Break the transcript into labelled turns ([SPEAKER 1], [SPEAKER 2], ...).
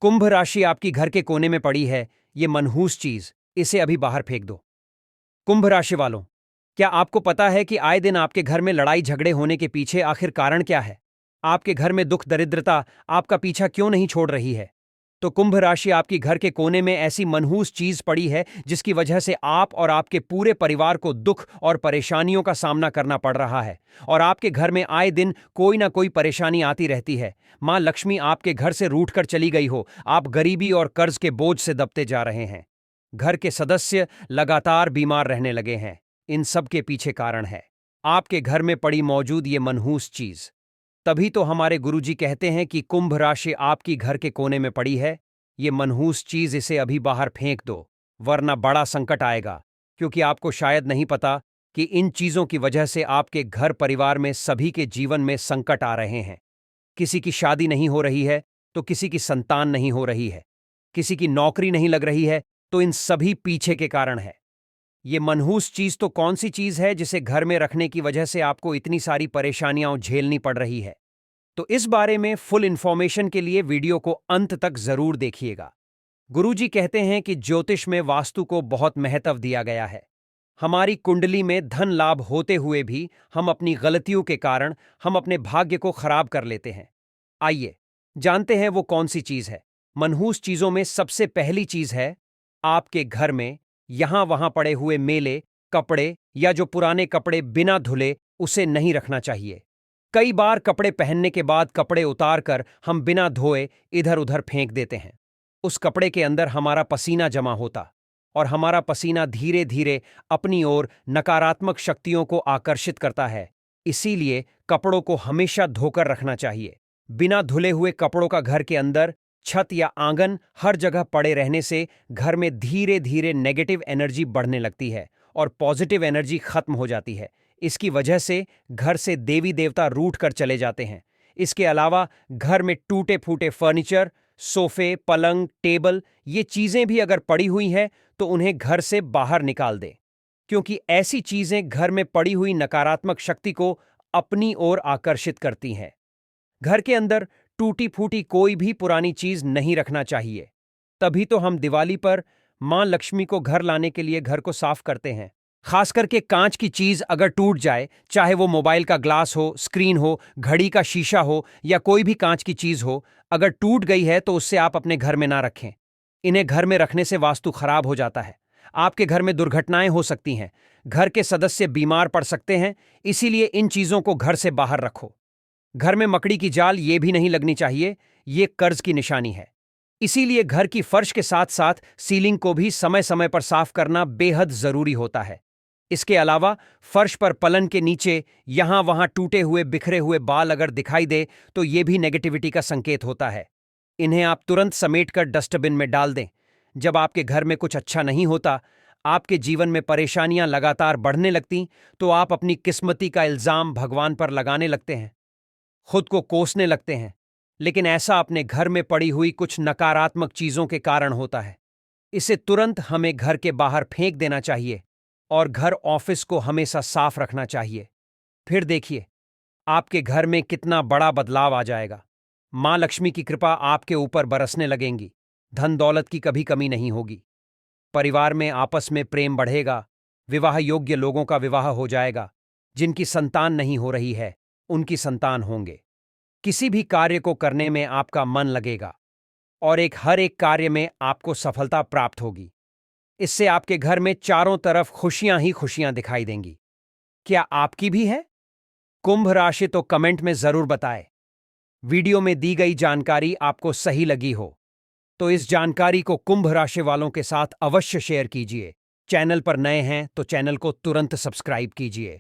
[SPEAKER 1] कुंभ राशि आपकी घर के कोने में पड़ी है, ये मनहूस चीज, इसे अभी बाहर फेंक दो। कुंभ राशि वालों, क्या आपको पता है कि आए दिन आपके घर में लड़ाई झगड़े होने के पीछे आखिर कारण क्या है? आपके घर में दुख दरिद्रता आपका पीछा क्यों नहीं छोड़ रही है? तो कुंभ राशि आपकी घर के कोने में ऐसी मनहूस चीज पड़ी है जिसकी वजह से आप और आपके पूरे परिवार को दुख और परेशानियों का सामना करना पड़ रहा है। और आपके घर में आए दिन कोई ना कोई परेशानी आती रहती है। मां लक्ष्मी आपके घर से रूठकर चली गई हो, आप गरीबी और कर्ज के बोझ से दबते जा रहे हैं। घर के सदस्य लगातार बीमार रहने लगे हैं। इन सब के पीछे कारण है आपके घर में पड़ी मौजूद ये मनहूस चीज। तभी तो हमारे गुरुजी कहते हैं कि कुंभ राशि आपकी घर के कोने में पड़ी है, ये मनहूस चीज, इसे अभी बाहर फेंक दो, वरना बड़ा संकट आएगा। क्योंकि आपको शायद नहीं पता कि इन चीजों की वजह से आपके घर परिवार में सभी के जीवन में संकट आ रहे हैं। किसी की शादी नहीं हो रही है तो किसी की संतान नहीं हो रही है, किसी की नौकरी नहीं लग रही है, तो इन सभी पीछे के कारण है। ये मनहूस चीज तो कौन सी चीज है जिसे घर में रखने की वजह से आपको इतनी सारी परेशानियां झेलनी पड़ रही है? तो इस बारे में फुल इंफॉर्मेशन के लिए वीडियो को अंत तक जरूर देखिएगा। गुरुजी कहते हैं कि ज्योतिष में वास्तु को बहुत महत्व दिया गया है। हमारी कुंडली में धन लाभ होते हुए भी हम अपनी गलतियों के कारण हम अपने भाग्य को खराब कर लेते हैं। आइए जानते हैं वो कौन सी चीज है। मनहूस चीजों में सबसे पहली चीज है, आपके घर में यहां वहां पड़े हुए मेले कपड़े या जो पुराने कपड़े बिना धुले उसे नहीं रखना चाहिए। कई बार कपड़े पहनने के बाद कपड़े उतार कर हम बिना धोए इधर उधर फेंक देते हैं। उस कपड़े के अंदर हमारा पसीना जमा होता और हमारा पसीना धीरे धीरे अपनी ओर नकारात्मक शक्तियों को आकर्षित करता है। इसीलिए कपड़ों को हमेशा धोकर रखना चाहिए। बिना धुले हुए कपड़ों का घर के अंदर, छत या आंगन, हर जगह पड़े रहने से घर में धीरे धीरे नेगेटिव एनर्जी बढ़ने लगती है और पॉजिटिव एनर्जी खत्म हो जाती है। इसकी वजह से घर से देवी देवता रूठ कर चले जाते हैं। इसके अलावा घर में टूटे फूटे फर्नीचर, सोफे, पलंग, टेबल, ये चीजें भी अगर पड़ी हुई हैं तो उन्हें घर से बाहर निकाल दें। क्योंकि ऐसी चीजें घर में पड़ी हुई नकारात्मक शक्ति को अपनी ओर आकर्षित करती हैं। घर के अंदर टूटी फूटी कोई भी पुरानी चीज नहीं रखना चाहिए। तभी तो हम दिवाली पर मां लक्ष्मी को घर लाने के लिए घर को साफ करते हैं। खास करके कांच की चीज अगर टूट जाए, चाहे वो मोबाइल का ग्लास हो, स्क्रीन हो, घड़ी का शीशा हो या कोई भी कांच की चीज हो, अगर टूट गई है तो उससे आप अपने घर में ना रखें। इन्हें घर में रखने से वास्तु खराब हो जाता है। आपके घर में दुर्घटनाएं हो सकती हैं, घर के सदस्य बीमार पड़ सकते हैं। इसीलिए इन चीजों को घर से बाहर रखो। घर में मकड़ी की जाल ये भी नहीं लगनी चाहिए, ये कर्ज की निशानी है। इसीलिए घर की फर्श के साथ साथ सीलिंग को भी समय समय पर साफ करना बेहद जरूरी होता है। इसके अलावा फर्श पर पलंग के नीचे यहां वहां टूटे हुए बिखरे हुए बाल अगर दिखाई दे तो यह भी नेगेटिविटी का संकेत होता है। इन्हें आप तुरंत समेटकर डस्टबिन में डाल दें। जब आपके घर में कुछ अच्छा नहीं होता, आपके जीवन में परेशानियां लगातार बढ़ने लगती, तो आप अपनी किस्मती का इल्जाम भगवान पर लगाने लगते हैं, खुद को कोसने लगते हैं। लेकिन ऐसा अपने घर में पड़ी हुई कुछ नकारात्मक चीजों के कारण होता है। इसे तुरंत हमें घर के बाहर फेंक देना चाहिए और घर ऑफिस को हमेशा साफ रखना चाहिए। फिर देखिए आपके घर में कितना बड़ा बदलाव आ जाएगा। मां लक्ष्मी की कृपा आपके ऊपर बरसने लगेंगी। धन दौलत की कभी कमी नहीं होगी। परिवार में आपस में प्रेम बढ़ेगा। विवाह योग्य लोगों का विवाह हो जाएगा। जिनकी संतान नहीं हो रही है उनकी संतान होंगे। किसी भी कार्य को करने में आपका मन लगेगा और हर एक कार्य में आपको सफलता प्राप्त होगी। इससे आपके घर में चारों तरफ खुशियां ही खुशियां दिखाई देंगी। क्या आपकी भी है? कुंभ राशि तो कमेंट में जरूर बताएं। वीडियो में दी गई जानकारी आपको सही लगी हो तो इस जानकारी को कुंभ राशि वालों के साथ अवश्य शेयर कीजिए। चैनल पर नए हैं तो चैनल को तुरंत सब्सक्राइब कीजिए।